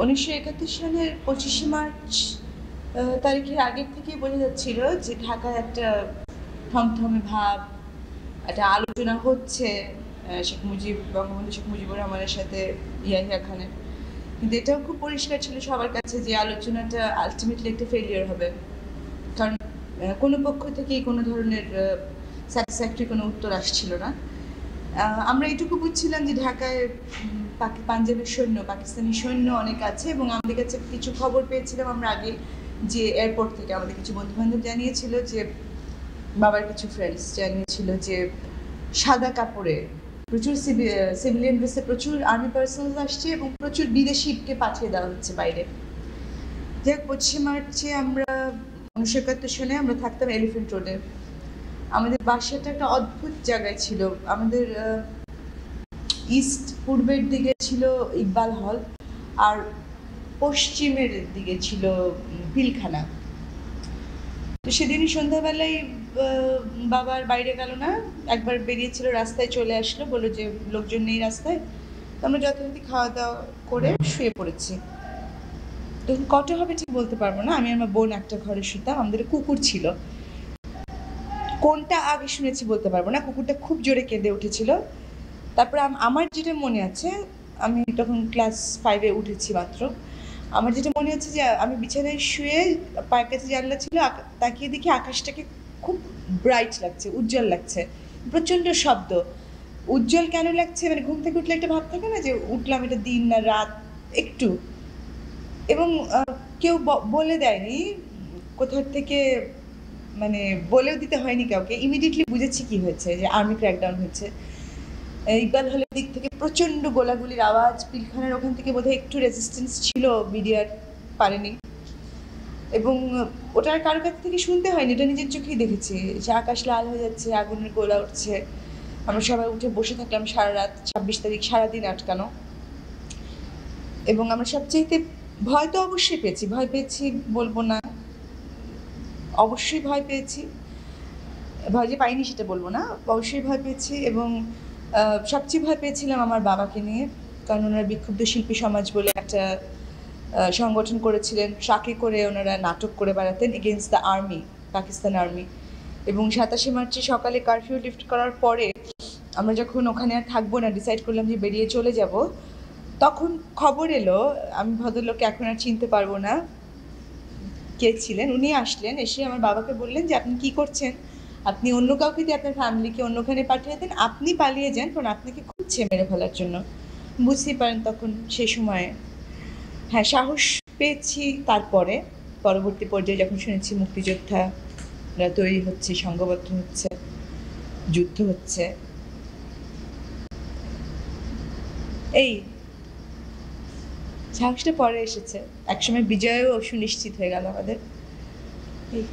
1971 সালের 25শে মার্চ তারিখের আগের থেকেই বোঝা যাচ্ছিল যে ঢাকায় একটা থমথমে ভাব, একটা আলোচনা হচ্ছে বঙ্গবন্ধু শেখ মুজিবুর রহমানের সাথে ইয়াহিয়া খানের। কিন্তু এটাও খুব পরিষ্কার ছিল সবার কাছে যে আলোচনাটা আলটিমেটলি একটা ফেলিয়ার হবে, কারণ কোনো পক্ষ থেকেই কোনো ধরনের স্যাটিসফ্যাক্টরি কোনো উত্তর আসছিল না। আমরা এটুকু বুঝছিলাম যে ঢাকায় পাঞ্জাবের সৈন্য, পাকিস্তানি সৈন্য অনেক আছে, এবং আমাদের কাছে কিছু খবর পেয়েছিলাম আমরা আগে যে এয়ারপোর্ট থেকে আমাদের কিছু বন্ধুবান্ধব জানিয়েছিল যে বাবার কিছু ফ্রেন্ডস জানিয়েছিল যে সাদা কাপড়ে প্রচুর সিভিলিয়ান বেসে প্রচুর আর্মি পার্সোনাল আসছে এবং প্রচুর বিদেশিকে পাঠিয়ে দেওয়া হচ্ছে বাইরে। যাক, 25শে মার্চে আমরা 1971 সালে আমরা থাকতাম এলিফ্যান্ট রোডে। আমাদের বাসাটা একটা অদ্ভুত জায়গায় ছিল। আমাদের ইস্ট পূর্বের দিকে ছিল ইকবাল হল, আর পশ্চিমের দিকে ছিল পিলখানা। তো সেদিনই সন্ধ্যাবেলায় বাবার বাইরে গেল না, একবার বেরিয়েছিল, রাস্তায় চলে আসলো, বললো যে লোকজন নেই রাস্তায়। তো আমরা যথারীতি খাওয়া দাওয়া করে শুয়ে পড়েছি। তখন কটা হবে ঠিক বলতে পারবো না, আমি আমার বোন একটা ঘরে শুতাম। আমাদের কুকুর ছিল, কোনটা আগে শুনেছি বলতে পারবো না, কুকুরটা খুব জোরে কেঁদে উঠেছিল। তারপরে আমার যেটা মনে আছে, আমি তখন ক্লাস 5-এ উঠেছি মাত্র, আমার যেটা মনে হচ্ছে যে আমি বিছানায় শুয়ে পায়ের কাছে জানলা ছিল, তাকিয়ে দেখি আকাশটাকে খুব ব্রাইট লাগছে, উজ্জ্বল লাগছে, প্রচণ্ড শব্দ। উজ্জ্বল কেন লাগছে, মানে ঘুম থেকে উঠলে একটা ভাব থাকে না যে উঠলাম, এটা দিন না রাত একটু, এবং কেউ বলে দেয়নি কোথার থেকে, মানে বলেও দিতে হয়নি কাউকে, ইমিডিয়েটলি বুঝেছি কি হয়েছে, যে আর্মি ক্র্যাকডাউন হয়েছে। ইকবাল হলের দিক থেকে প্রচণ্ড গোলাগুলির আওয়াজ, পিলখানার ওখান থেকে বোধহয় একটু রেজিস্ট্যান্স ছিল, বিডিআর পারেনি, এবং ওটার কারো কাছ থেকে শুনতে হয়নি, এটা নিজের চোখেই দেখেছি যে আকাশ লাল হয়ে যাচ্ছে, আগুনের গোলা উঠছে। আমরা সবাই উঠে বসে থাকলাম সারা রাত, 26 তারিখ সারাদিন আটকানো। এবং আমরা সবচেয়ে ভয় তো অবশ্যই পেয়েছি, ভয় পেয়েছি বলবো না, অবশ্যই ভয় পেয়েছি, ভয় যে পাইনি সেটা বলবো না, অবশ্যই ভয় পেয়েছি। এবং সবচেয়ে ভয় পেয়েছিলাম আমার বাবাকে নিয়ে, কারণ ওনারা বিক্ষুব্ধ শিল্পী সমাজ বলে একটা সংগঠন করেছিলেন, ট্রাকে করে ওনারা নাটক করে বেড়াতেন against the army, Pakistan army. এবং 27শে মার্চে সকালে কারফিউ লিফট করার পরে আমরা যখন ওখানে আর থাকবো না, ডিসাইড করলাম যে বেরিয়ে চলে যাব, তখন খবর এলো, আমি ভদ্রলোককে এখন আর চিনতে পারবো না কে ছিলেন, উনি আসলেন, এসে আমার বাবাকে বললেন যে আপনি কী করছেন, আপনি অন্য কাউকে দিয়ে আপনার ফ্যামিলিকে অন্যখানে পাঠিয়ে দেন, আপনি পালিয়ে যান, কারণ আপনাকে খুঁজছে মেরে ফেলার জন্য। বুঝতেই পারেন তখন সেই সময়ে হ্যাঁ সাহস পেয়েছি। তারপরে পরবর্তী পর্যায়ে যখন শুনেছি মুক্তিযোদ্ধারা তৈরি হচ্ছে, সংঘবদ্ধ হচ্ছে, যুদ্ধ হচ্ছে, এই সাহসটা পরে এসেছে, একসময় বিজয়ও সুনিশ্চিত হয়ে গেল আমাদের। এই